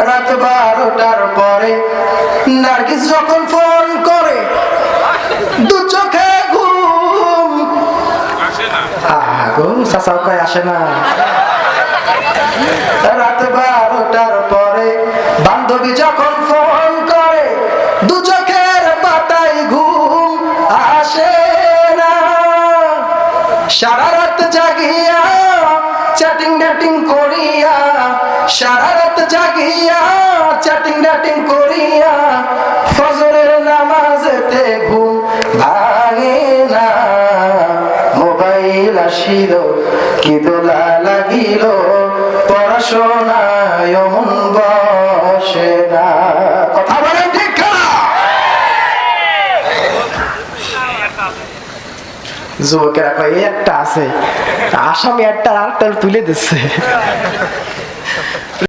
রাত 12টার পরে নার্গিস যখন ফোন করে, দু চোখে ঘুম আসে না। আগো চাচাও কয় আসে না। রাত 12টার পরে বান্ধবী যখন ফোন করে, দু চোখের পাতায় ঘুম আসে না। সারা রাত জাগিয়া চ্যাটিং ডেটিং করিয়া, সারা রাত জাগিয়া চ্যাটিং ডেটিং করিয়া, ফজরের নামাজেতে ঘুম ভাঙে না। মোবাইল আসিল কি দোলা লাগিল, পড়াশোনায় মন বসে না। কথা বলেন ঠিক না? যুবকেরা কয় এই একটা আছে, আসামি একটা আরেকটা তুলে দিচ্ছে।